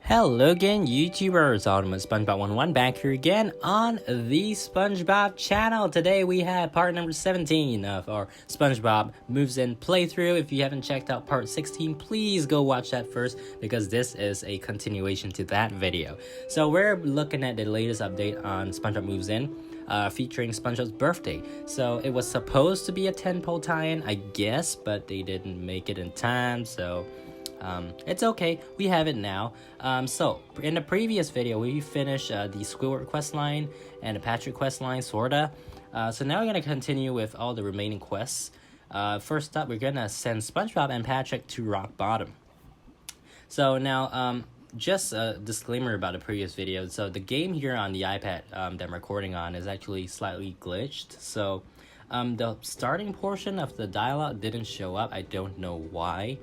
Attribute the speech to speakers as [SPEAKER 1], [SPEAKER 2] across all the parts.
[SPEAKER 1] Hello again, YouTubers, Ultimate SpongeBob 101 back here again on the SpongeBob channel. Today we have part number 17 of our SpongeBob Moves In playthrough. If you haven't checked out part 16, please go watch that first because this is a continuation to that video. So we're looking at the latest update on SpongeBob Moves In, featuring SpongeBob's birthday. So it was supposed to be a 10-pole tie-in, I guess, but they didn't make it in time, so it's okay, we have it now. So in the previous video we finished the Squidward quest line and the Patrick quest line, sorta. So now we're gonna continue with all the remaining quests. First up, we're gonna send SpongeBob and Patrick to Rock Bottom. So now just a disclaimer about the previous video. So the game here on the iPad that I'm recording on is actually slightly glitched. So the starting portion of the dialogue didn't show up. I don't know why.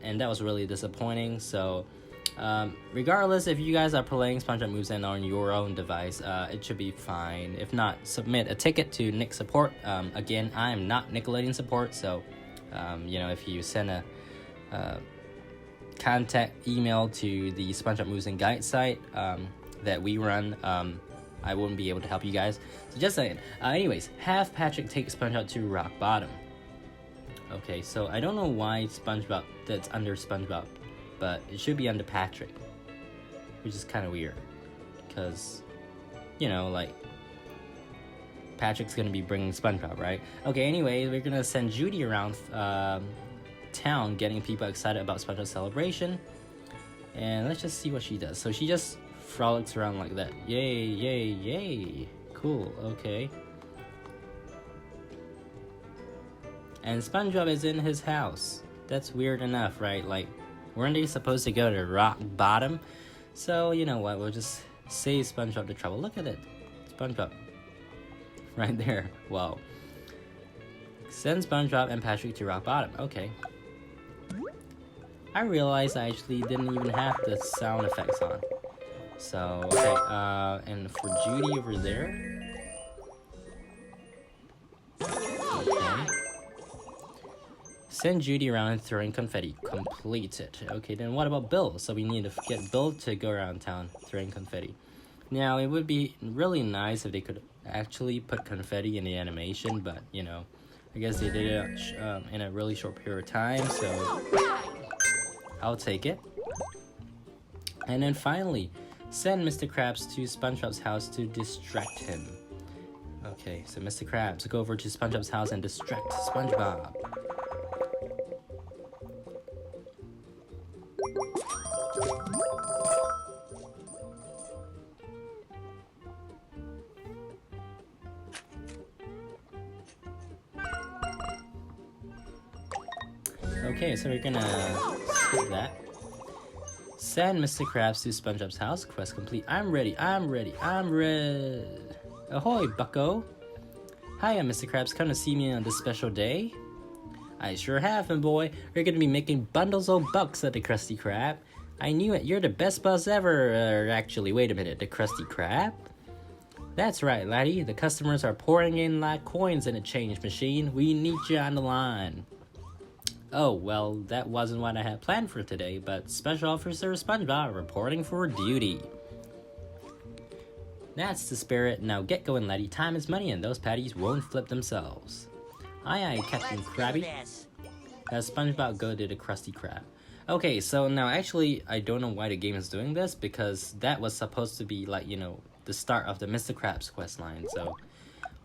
[SPEAKER 1] And that was really disappointing. So regardless, if you guys are playing SpongeBob Moves In on your own device, it should be fine. If not, submit a ticket to Nick support. Again, I am not Nickelodeon support, so you know, if you send a contact email to the SpongeBob Moves In guide site that we run, I wouldn't be able to help you guys. So just saying. Anyways, have Patrick take SpongeBob to Rock Bottom. Okay, so I don't know why SpongeBob that's under SpongeBob, but it should be under Patrick, which is kind of weird, because, you know, like, Patrick's gonna be bringing SpongeBob, right? Okay, anyway, we're gonna send Judy around town getting people excited about SpongeBob's celebration, and let's just see what she does. So she just frolics around like that. Yay, yay, yay. Cool, okay. And SpongeBob is in his house. That's weird enough, right? Like, weren't they supposed to go to Rock Bottom? So, you know what, we'll just save SpongeBob the trouble. Look at it, SpongeBob. Right there, wow. Send SpongeBob and Patrick to Rock Bottom, okay. I realized I actually didn't even have the sound effects on. So, okay, and for Judy over there. Send Judy around throwing confetti. Completed. Okay, then what about Bill? So we need to get Bill to go around town throwing confetti. Now, it would be really nice if they could actually put confetti in the animation, but, you know, I guess they did it in a really short period of time, so I'll take it. And then finally, send Mr. Krabs to SpongeBob's house to distract him. Okay, so Mr. Krabs, go over to SpongeBob's house and distract SpongeBob. Okay, so we're gonna skip that. Send Mr. Krabs to SpongeBob's house. Quest complete. I'm ready. I'm ready. I'm ready. Ahoy, bucko. Hiya, Mr. Krabs. Come to see me on this special day? I sure have, my boy. We're gonna be making bundles of bucks at the Krusty Krab. I knew it. You're the best boss ever. Actually, wait a minute. The Krusty Krab? That's right, laddie. The customers are pouring in like coins in a change machine. We need you on the line. Oh, well, that wasn't what I had planned for today, but Special Officer SpongeBob reporting for duty. That's the spirit. Now get going, laddie. Time is money and those patties won't flip themselves. Aye, aye, Captain Krabby. As SpongeBob go to the Krusty Krab. Okay, so now actually, I don't know why the game is doing this, because that was supposed to be, like, you know, the start of the Mr. Krabs quest line, so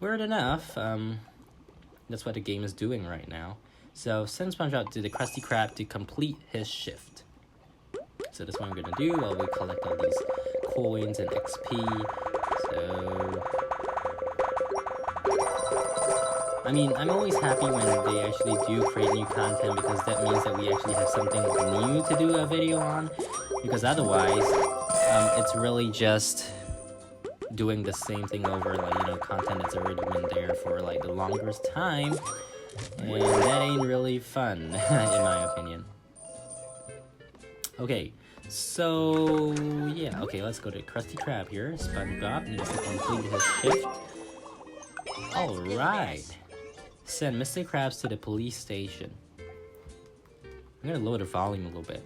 [SPEAKER 1] weird enough, that's what the game is doing right now. So send SpongeBob to the Krusty Krab to complete his shift. So that's what I'm gonna do while we collect all these coins and XP. So, I mean, I'm always happy when they actually do create new content, because that means that we actually have something new to do a video on. Because otherwise, it's really just doing the same thing over, like, you know, content that's already been there for like the longest time. And that ain't really fun, in my opinion. Okay, so yeah, okay, let's go to Krusty Krab here. SpongeBob needs to complete his shift. Alright. Send Mr. Krabs to the police station. I'm gonna lower the volume a little bit.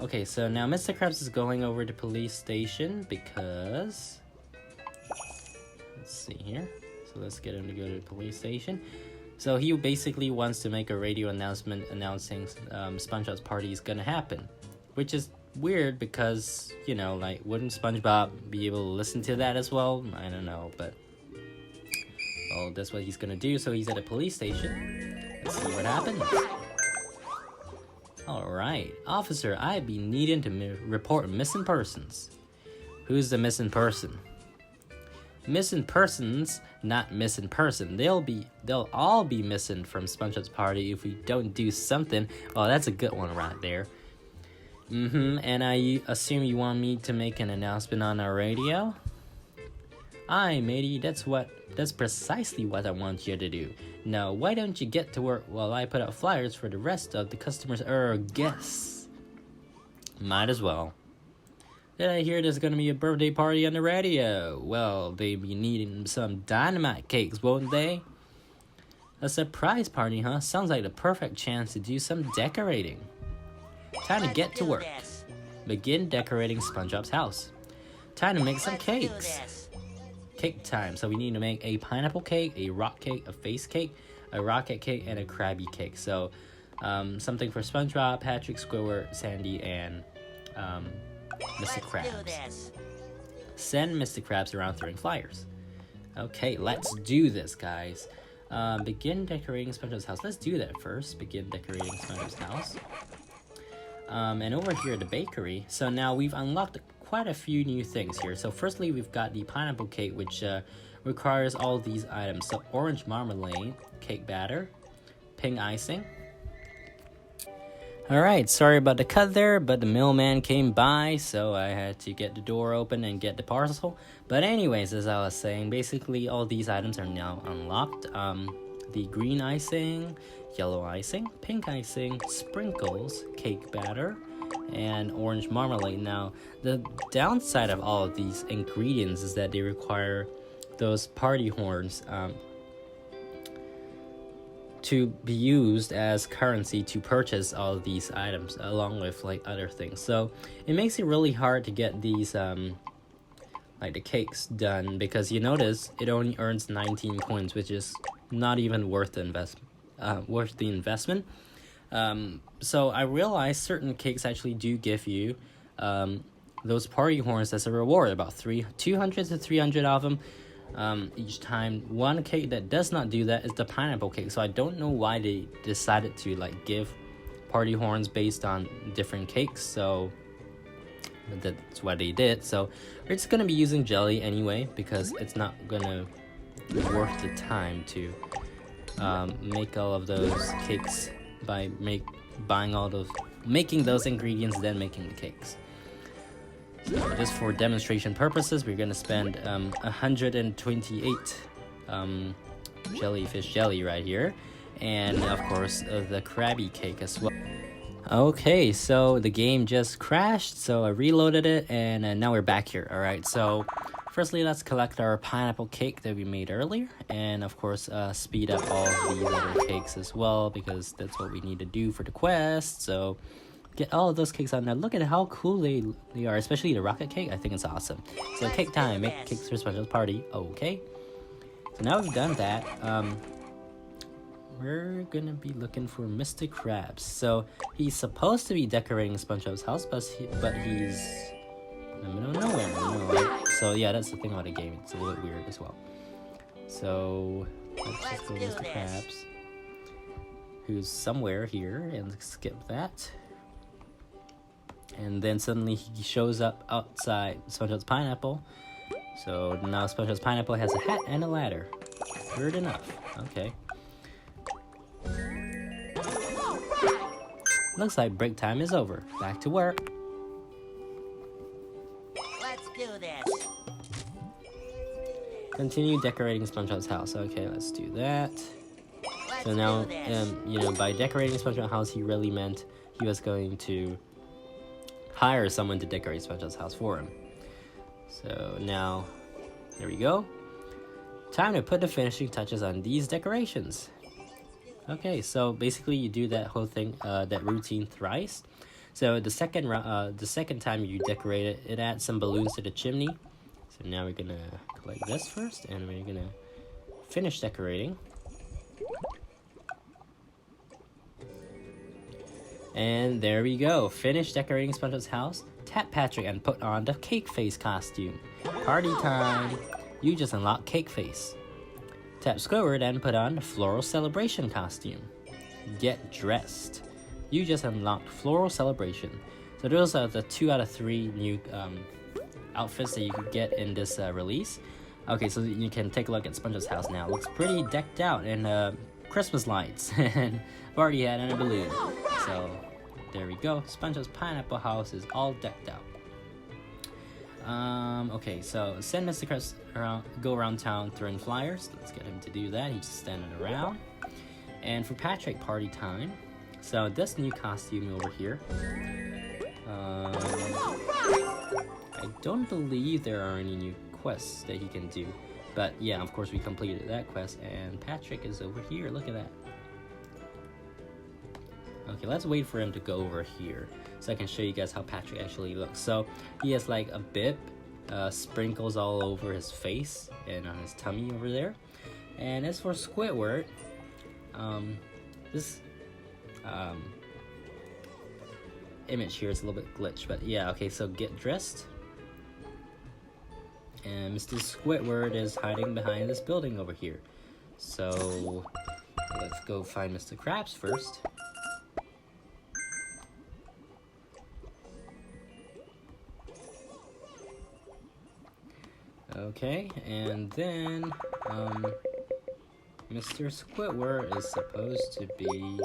[SPEAKER 1] Okay, so now Mr. Krabs is going over to police station because... Let's see here. So let's get him to go to the police station. So he basically wants to make a radio announcement announcing SpongeBob's party is gonna happen. Which is weird because, you know, like, wouldn't SpongeBob be able to listen to that as well? I don't know, but... Well, that's what he's gonna do. So he's at a police station. Let's see what happens. Alright. Officer, I'd be needing to report missing persons. Who's the missing person? Missing persons, not missing person. They'll all be missing from SpongeBob's party if we don't do something. Oh, that's a good one right there. And I assume you want me to make an announcement on our radio? Aye, matey, that's precisely what I want you to do. Now, why don't you get to work while I put out flyers for the rest of the customers or guests? Might as well. Did I hear there's gonna be a birthday party on the radio? Well, they be needing some dynamite cakes, won't they? A surprise party, huh? Sounds like the perfect chance to do some decorating. Time to get to work. Begin decorating SpongeBob's house. Time to make some cakes. Cake time. So we need to make a pineapple cake, a rock cake, a face cake, a rocket cake, and a Krabby cake. So something for SpongeBob, Patrick, Squidward, Sandy, and Mr. Krabs. Send Mr. Krabs around throwing flyers. Okay, let's do this, guys. Begin decorating SpongeBob's house. Let's do that first. Begin decorating SpongeBob's house. And over here at the bakery, so now we've unlocked quite a few new things here. So firstly, we've got the pineapple cake, which requires all these items. So orange marmalade, cake batter, pink icing. Alright, sorry about the cut there, but the mailman came by, so I had to get the door open and get the parcel. But anyways, as I was saying, basically all these items are now unlocked. The green icing, yellow icing, pink icing, sprinkles, cake batter, and orange marmalade. Now, the downside of all of these ingredients is that they require those party horns to be used as currency to purchase all of these items, along with like other things. So it makes it really hard to get these like the cakes done, because you notice it only earns 19 coins, which is not even worth the investment. So I realized certain cakes actually do give you those party horns as a reward, about 200 to 300 of them each time. One cake that does not do that is the pineapple cake. So I don't know why they decided to like give party horns based on different cakes. So that's what they did. So we're just gonna be using jelly anyway, because it's not gonna be worth the time to make all of those cakes by making those ingredients, then making the cakes. So just for demonstration purposes, we're gonna spend 128 jellyfish jelly right here, and of course the Krabby cake as well. Okay, so the game just crashed, so I reloaded it, and now we're back here. Alright, so firstly, let's collect our pineapple cake that we made earlier, and of course speed up all these other cakes as well, because that's what we need to do for the quest. So get all of those cakes out. Now look at how cool they are, especially the rocket cake. I think it's awesome. So cake time, make cakes for SpongeBob's party. Okay, so now we've done that, we're gonna be looking for Mr. Krabs. So he's supposed to be decorating SpongeBob's house, but he's in the middle of nowhere, right? So yeah, that's the thing about the game. It's a little weird as well. So let's just go Mr. Krabs, who's somewhere here, and skip that. And then suddenly he shows up outside SpongeBob's pineapple. So now SpongeBob's pineapple has a hat and a ladder. Weird enough. Okay. Looks like break time is over. Back to work.
[SPEAKER 2] Let's do this.
[SPEAKER 1] Continue decorating SpongeBob's house. Okay, let's do that. So now, you know, by decorating SpongeBob's house, he really meant he was going to hire someone to decorate SpongeBob's house for him. So now, there we go. Time to put the finishing touches on these decorations. Okay, so basically you do that whole thing, that routine thrice. So the second time you decorate it, it adds some balloons to the chimney. So now we're gonna collect this first, and we're gonna finish decorating. And there we go, finish decorating SpongeBob's house. Tap Patrick and put on the cake face costume. Party time! You just unlocked cake face. Tap Squidward and put on the floral celebration costume. Get dressed. You just unlocked floral celebration. So those are the 2 out of 3 new outfits that you could get in this release. Okay, so you can take a look at SpongeBob's house now. It looks pretty decked out in Christmas lights and party hat and a balloon. So there we go. SpongeBob's pineapple house is all decked out. Okay, so send Mr. Krabs go around town throwing flyers. Let's get him to do that. He's just standing around. And for Patrick, party time. So this new costume over here. I don't believe there are any new quests that he can do. But yeah, of course we completed that quest, and Patrick is over here. Look at that. Okay, let's wait for him to go over here so I can show you guys how Patrick actually looks. So he has like a bib, sprinkles all over his face and on his tummy over there. And as for Squidward, this image here is a little bit glitched, but yeah, okay, so get dressed. And Mr. Squidward is hiding behind this building over here. So let's go find Mr. Krabs first. Okay, and then Mr. Squidward is supposed to be...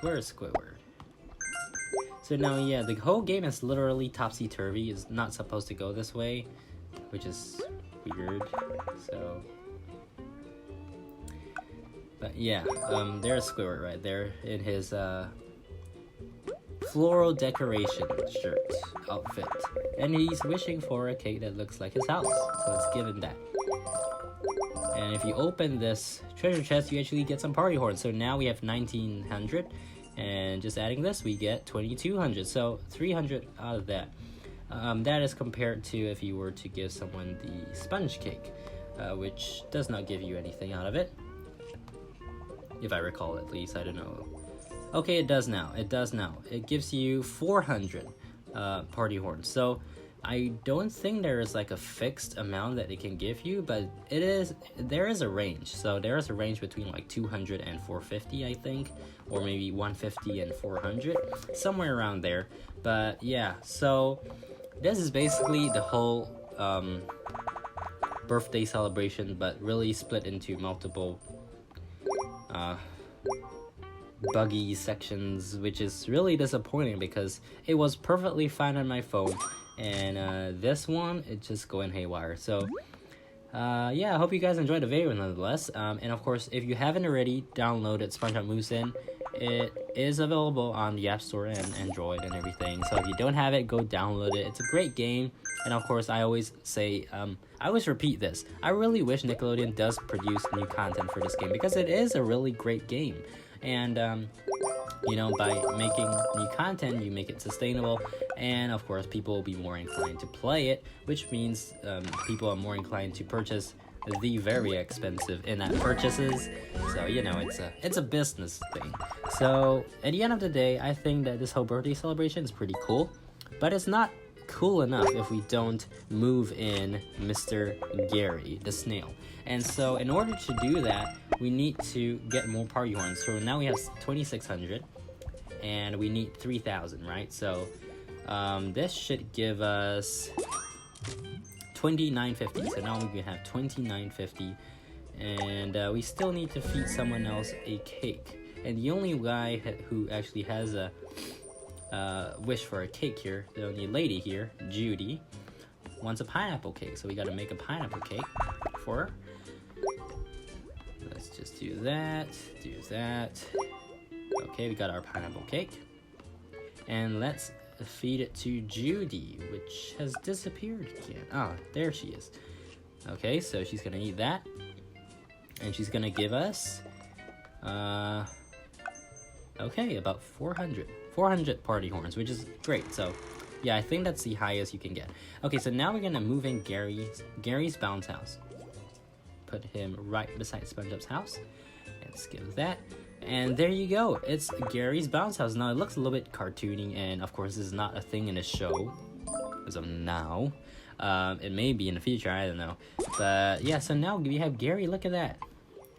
[SPEAKER 1] Where is Squidward? So now, yeah, the whole game is literally topsy-turvy. It's not supposed to go this way, which is weird, so... But yeah, there's Squidward right there in his floral decoration shirt outfit. And he's wishing for a cake that looks like his house, so let's give him that. And if you open this treasure chest, you actually get some party horns. So now we have 1900, and just adding this, we get 2200. So 300 out of that. That is compared to if you were to give someone the sponge cake, which does not give you anything out of it. If I recall at least, I don't know. Okay, it does now. It does now. It gives you 400 party horns. So I don't think there is like a fixed amount that it can give you, but there is a range. So there is a range between like 200 and 450, I think, or maybe 150 and 400, somewhere around there. But yeah, so this is basically the whole birthday celebration, but really split into multiple buggy sections, which is really disappointing because it was perfectly fine on my phone, and this one, it just going haywire. So yeah, I hope you guys enjoyed the video nonetheless. And of course, if you haven't already downloaded SpongeBob Moves In, it is available on the App Store and Android and everything. So if you don't have it, go download it. It's a great game. And of course, I always say, I always repeat this. I really wish Nickelodeon does produce new content for this game because it is a really great game. And, you know, by making new content, you make it sustainable. And of course, people will be more inclined to play it, which means people are more inclined to purchase the very expensive in-app purchases. So, you know, it's a business thing. So at the end of the day, I think that this whole birthday celebration is pretty cool, but it's not cool enough if we don't move in Mr. Gary the snail. And so in order to do that, we need to get more party horns. So now we have 2600 and we need 3000, right? So this should give us 2950. So now we have 2950, and we still need to feed someone else a cake. And the only guy who actually has a wish for a cake here, the only lady here, Judy, wants a pineapple cake, so we got to make a pineapple cake for her. Let's just do that, do that. Okay, we got our pineapple cake. And let's feed it to Judy, which has disappeared again. Oh, there she is. Okay, so she's gonna eat that. And she's gonna give us, okay, about 400 party horns, which is great. So, yeah, I think that's the highest you can get. Okay, so now we're gonna move in Gary's bounce house. Put him right beside SpongeBob's house. Let's give that. And there you go. It's Gary's bounce house. Now, it looks a little bit cartoony, and of course, this is not a thing in the show as of now. It may be in the future, I don't know. But yeah, so now we have Gary. Look at that.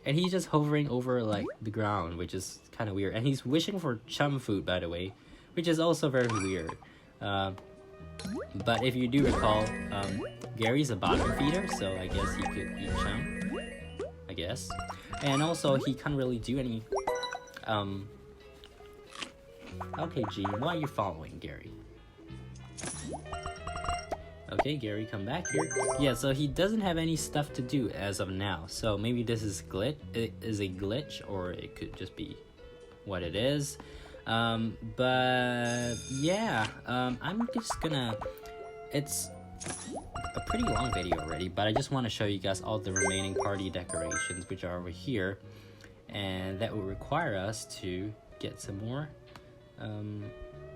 [SPEAKER 1] And he's just hovering over like the ground, which is kind of weird. And he's wishing for chum food, by the way, which is also very weird. But if you do recall, Gary's a bottom feeder, so I guess he could eat chum, I guess. And also, he can't really do any... Okay, Gene, why are you following Gary? Okay, Gary, come back here. Yeah, so he doesn't have any stuff to do as of now. So maybe this is a glitch, or it could just be what it is. But yeah, I'm just gonna... It's a pretty long video already, but I just want to show you guys all the remaining party decorations, which are over here. And that will require us to get some more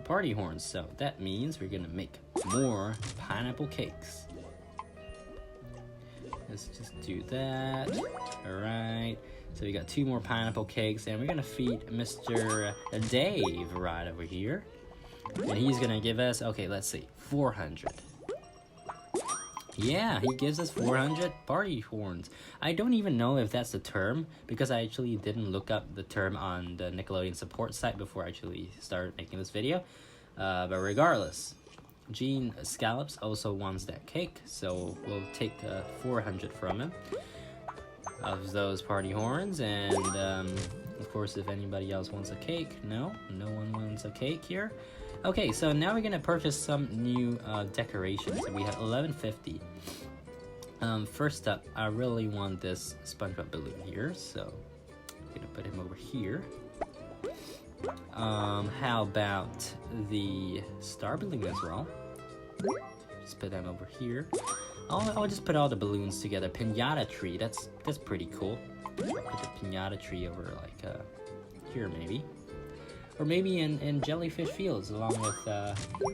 [SPEAKER 1] party horns. So that means we're gonna make more pineapple cakes. Let's just do that. Alright, so we got 2 more pineapple cakes, and we're gonna feed Mr. Dave right over here, and he's gonna give us, okay, let's see, 400. Yeah, he gives us 400 party horns. I don't even know if that's the term, because I actually didn't look up the term on the Nickelodeon support site before I actually started making this video. But regardless, Gene Scallops also wants that cake, so we'll take 400 from him of those party horns. And of course, if anybody else wants a cake, no one wants a cake here. Okay, so now we're gonna purchase some new decorations. We have 1150. First up, I really want this SpongeBob balloon here, so I'm gonna put him over here. How about the star balloon as well? Just put them over here. I'll just put all the balloons together. Piñata tree, that's pretty cool. Put the piñata tree over like here maybe. Or maybe in Jellyfish Fields, along with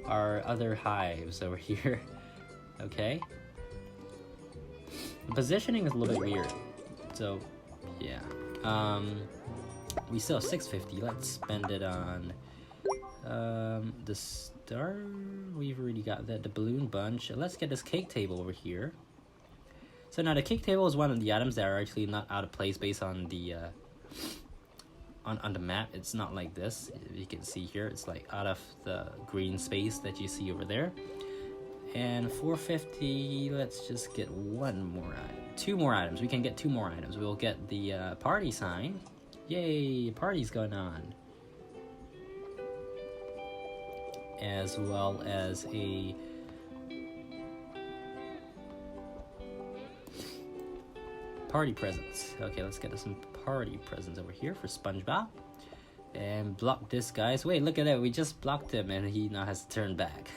[SPEAKER 1] our other hives over here. Okay. The positioning is a little bit weird. So, yeah. We still have 650. Let's spend it on the star. We've already got that. The balloon bunch. Let's get this cake table over here. So now the cake table is one of the items that are actually not out of place based on the on the map. It's not like this. You can see here, it's like out of the green space that you see over there. And 450, let's just get one more item. 2 more items. We can get 2 more items. We'll get the party sign. Yay, party's going on. As well as a party presents. Okay, let's get some party presents over here for SpongeBob. And block this, guys. Wait, look at that. We just blocked him and he now has to turn back.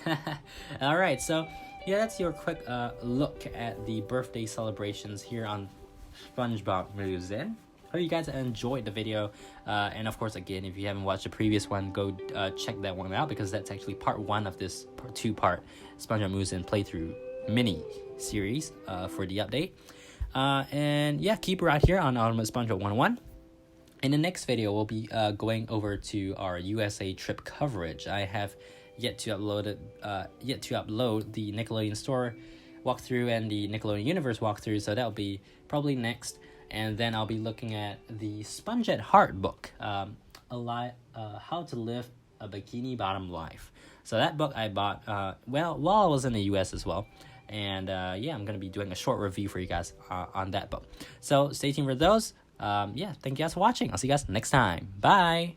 [SPEAKER 1] Alright, so yeah, that's your quick look at the birthday celebrations here on SpongeBob Moves In. Hope you guys enjoyed the video. And of course, again, if you haven't watched the previous one, go check that one out, because that's actually part 1 of this 2-part SpongeBob Moves In playthrough mini series for the update. And yeah, keep it right here on Ultimate SpongeBob 101. In the next video, we'll be going over to our USA trip coverage. I have yet to upload the Nickelodeon Store walkthrough and the Nickelodeon Universe walkthrough, so that'll be probably next. And then I'll be looking at the Sponge at Heart book, How to Live a Bikini Bottom Life. So that book I bought while I was in the US as well. And yeah, I'm going to be doing a short review for you guys on that book. So stay tuned for those. Yeah, thank you guys for watching. I'll see you guys next time. Bye!